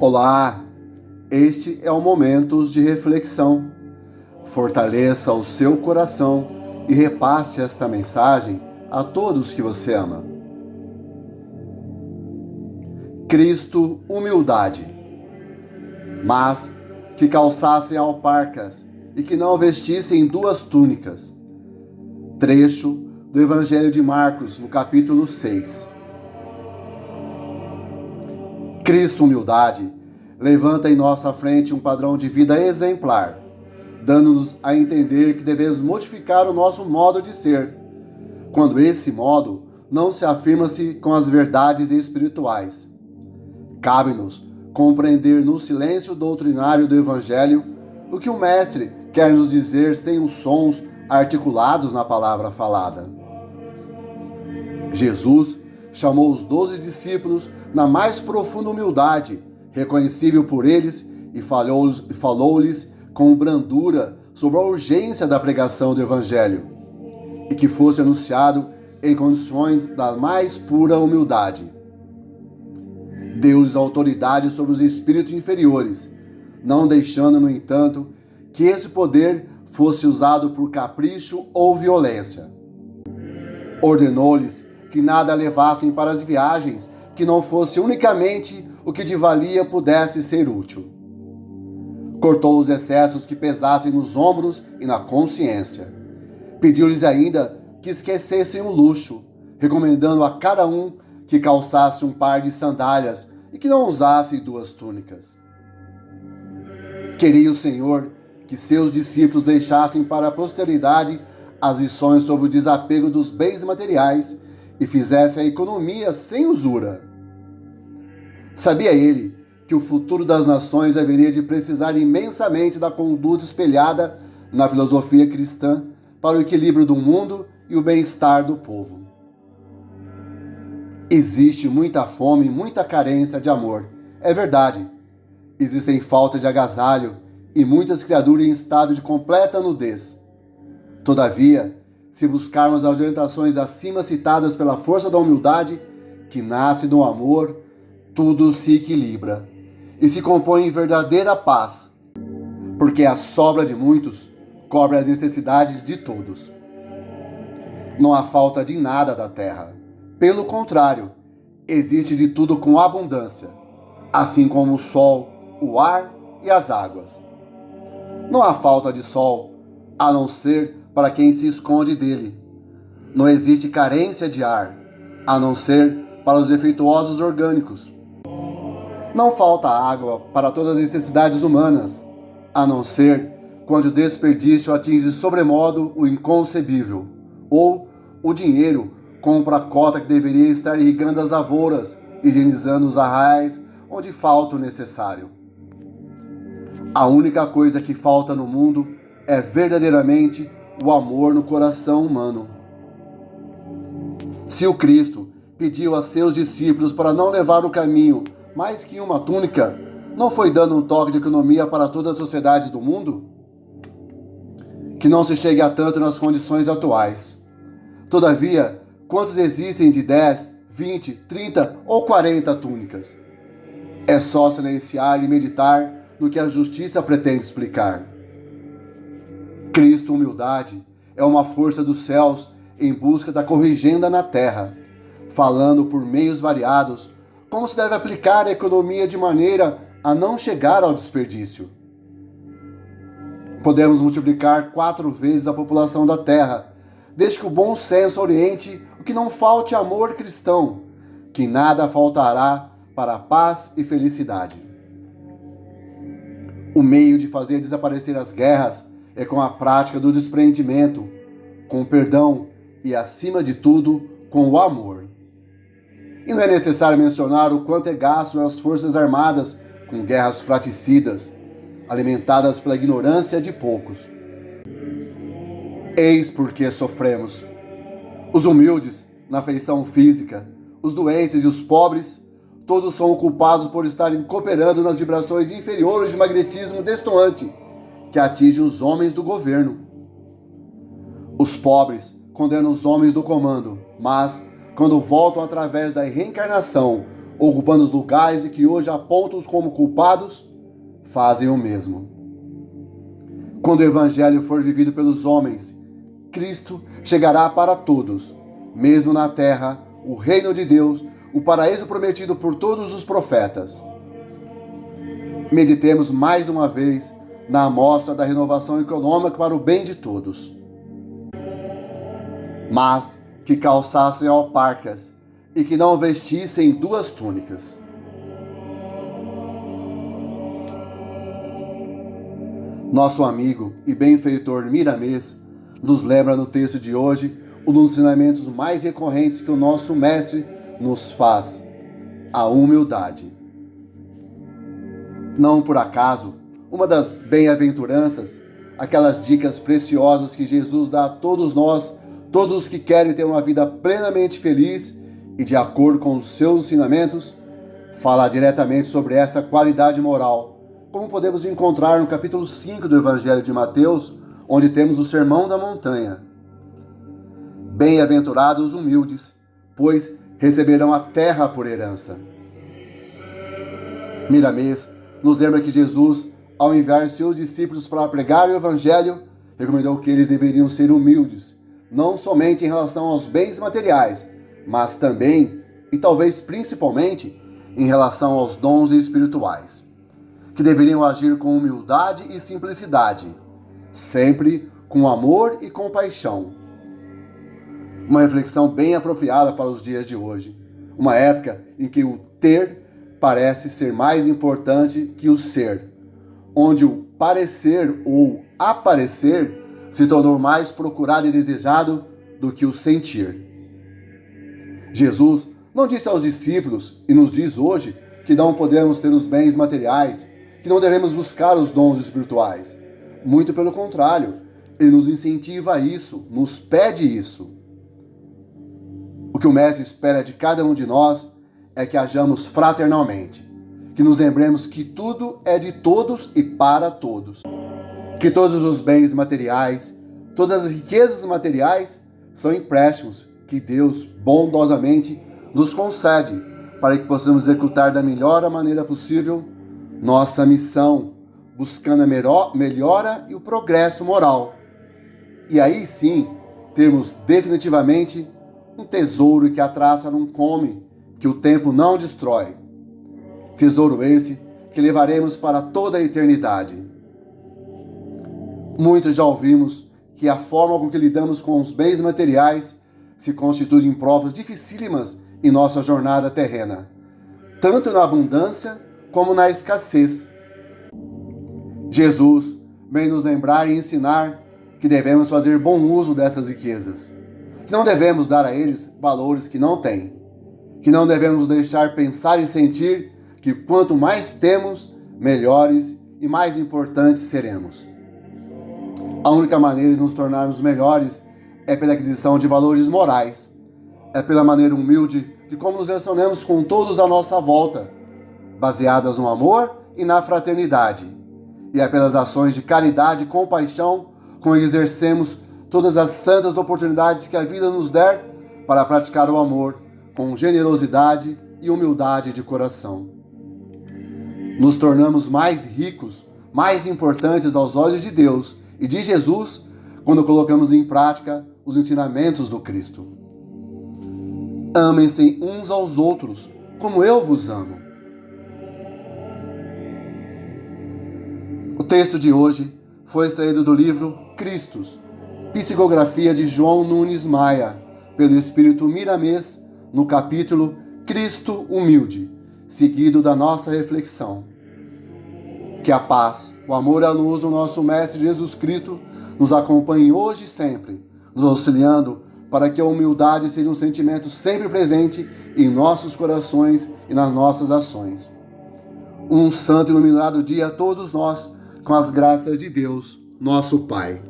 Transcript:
Olá, este é o Momentos de Reflexão. Fortaleça o seu coração e repasse esta mensagem a todos que você ama. Cristo, humildade. Mas que calçassem alparcas e que não vestissem duas túnicas. Trecho do Evangelho de Marcos, no capítulo 6. Cristo, humildade, levanta em nossa frente um padrão de vida exemplar, dando-nos a entender que devemos modificar o nosso modo de ser, quando esse modo não se afirma-se com as verdades espirituais. Cabe-nos compreender no silêncio doutrinário do Evangelho o que o Mestre quer nos dizer sem os sons articulados na palavra falada. Jesus chamou os 12 discípulos na mais profunda humildade, reconhecível por eles, e falou-lhes com brandura sobre a urgência da pregação do Evangelho, e que fosse anunciado em condições da mais pura humildade. Deu-lhes autoridade sobre os espíritos inferiores, não deixando, no entanto, que esse poder fosse usado por capricho ou violência. Ordenou-lhes que nada levassem para as viagens, que não fosse unicamente o que de valia pudesse ser útil. Cortou os excessos que pesassem nos ombros e na consciência. Pediu-lhes ainda que esquecessem o luxo, recomendando a cada um que calçasse um par de sandálias e que não usasse duas túnicas. Queria o Senhor que seus discípulos deixassem para a posteridade as lições sobre o desapego dos bens materiais e fizessem a economia sem usura. Sabia ele que o futuro das nações haveria de precisar imensamente da conduta espelhada na filosofia cristã para o equilíbrio do mundo e o bem-estar do povo. Existe muita fome e muita carência de amor. É verdade. Existem falta de agasalho e muitas criaturas em estado de completa nudez. Todavia, se buscarmos as orientações acima citadas pela força da humildade, que nasce do amor, tudo se equilibra e se compõe em verdadeira paz, porque a sobra de muitos cobre as necessidades de todos. Não há falta de nada da terra. Pelo contrário, existe de tudo com abundância, assim como o sol, o ar e as águas. Não há falta de sol, a não ser para quem se esconde dele. Não existe carência de ar, a não ser para os defeituosos orgânicos. Não falta água para todas as necessidades humanas, a não ser quando o desperdício atinge sobremodo o inconcebível, ou o dinheiro compra a cota que deveria estar irrigando as lavouras, higienizando os arraiais onde falta o necessário. A única coisa que falta no mundo é verdadeiramente o amor no coração humano. Se o Cristo pediu a seus discípulos para não levar o caminho mais que uma túnica, não foi dando um toque de economia para toda a sociedade do mundo? Que não se chegue a tanto nas condições atuais. Todavia, quantos existem de 10, 20, 30 ou 40 túnicas? É só silenciar e meditar no que a justiça pretende explicar. Cristo, humildade, é uma força dos céus em busca da corrigenda na terra, falando por meios variados como se deve aplicar a economia de maneira a não chegar ao desperdício. Podemos multiplicar 4 vezes a população da terra, desde que o bom senso oriente o que não falte amor cristão, que nada faltará para a paz e felicidade. O meio de fazer desaparecer as guerras é com a prática do desprendimento, com o perdão e, acima de tudo, com o amor. E não é necessário mencionar o quanto é gasto nas forças armadas com guerras fratricidas, alimentadas pela ignorância de poucos. Eis por que sofremos. Os humildes, na feição física, os doentes e os pobres, todos são culpados por estarem cooperando nas vibrações inferiores de magnetismo destoante que atinge os homens do governo. Os pobres condenam os homens do comando, mas, quando voltam através da reencarnação ocupando os lugares e que hoje apontam-os como culpados, fazem o mesmo. Quando o Evangelho for vivido pelos homens, Cristo chegará para todos, mesmo na terra, o reino de Deus, o paraíso prometido por todos os profetas. Meditemos mais uma vez na amostra da renovação econômica para o bem de todos. Mas que calçassem alparcas e que não vestissem 2 túnicas. Nosso amigo e benfeitor Miramês nos lembra no texto de hoje um dos ensinamentos mais recorrentes que o nosso mestre nos faz: a humildade. Não por acaso, uma das bem-aventuranças, aquelas dicas preciosas que Jesus dá a todos nós, todos os que querem ter uma vida plenamente feliz e de acordo com os seus ensinamentos, fala diretamente sobre essa qualidade moral, como podemos encontrar no capítulo 5 do Evangelho de Mateus, onde temos o Sermão da Montanha. Bem-aventurados os humildes, pois receberão a terra por herança. Miramês nos lembra que Jesus, ao enviar seus discípulos para pregar o Evangelho, recomendou que eles deveriam ser humildes, não somente em relação aos bens materiais, mas também, e talvez principalmente, em relação aos dons espirituais, que deveriam agir com humildade e simplicidade, sempre com amor e compaixão. Uma reflexão bem apropriada para os dias de hoje, uma época em que o ter parece ser mais importante que o ser, onde o parecer ou aparecer se tornou mais procurado e desejado do que o sentir. Jesus não disse aos discípulos, e nos diz hoje, que não podemos ter os bens materiais, que não devemos buscar os dons espirituais. Muito pelo contrário, ele nos incentiva a isso, nos pede isso. O que o Mestre espera de cada um de nós é que hajamos fraternalmente, que nos lembremos que tudo é de todos e para todos, que todos os bens materiais, todas as riquezas materiais são empréstimos que Deus bondosamente nos concede para que possamos executar da melhor maneira possível nossa missão, buscando a melhora e o progresso moral. E aí sim, termos definitivamente um tesouro que a traça não come, que o tempo não destrói. Tesouro esse que levaremos para toda a eternidade. Muitos já ouvimos que a forma com que lidamos com os bens materiais se constitui em provas dificílimas em nossa jornada terrena, tanto na abundância como na escassez. Jesus vem nos lembrar e ensinar que devemos fazer bom uso dessas riquezas, que não devemos dar a eles valores que não têm, que não devemos deixar pensar e sentir que quanto mais temos, melhores e mais importantes seremos. A única maneira de nos tornarmos melhores é pela aquisição de valores morais, é pela maneira humilde de como nos relacionamos com todos à nossa volta, baseadas no amor e na fraternidade, e é pelas ações de caridade e compaixão como exercemos todas as santas oportunidades que a vida nos der para praticar o amor com generosidade e humildade de coração. Nos tornamos mais ricos, mais importantes aos olhos de Deus e de Jesus quando colocamos em prática os ensinamentos do Cristo. Amem-se uns aos outros, como eu vos amo. O texto de hoje foi extraído do livro Cristos, psicografia de João Nunes Maia, pelo Espírito Miramês, no capítulo Cristo Humilde, seguido da nossa reflexão. Que a paz, o amor e a luz do nosso Mestre Jesus Cristo nos acompanhe hoje e sempre, nos auxiliando para que a humildade seja um sentimento sempre presente em nossos corações e nas nossas ações. Um santo e iluminado dia a todos nós, com as graças de Deus, nosso Pai.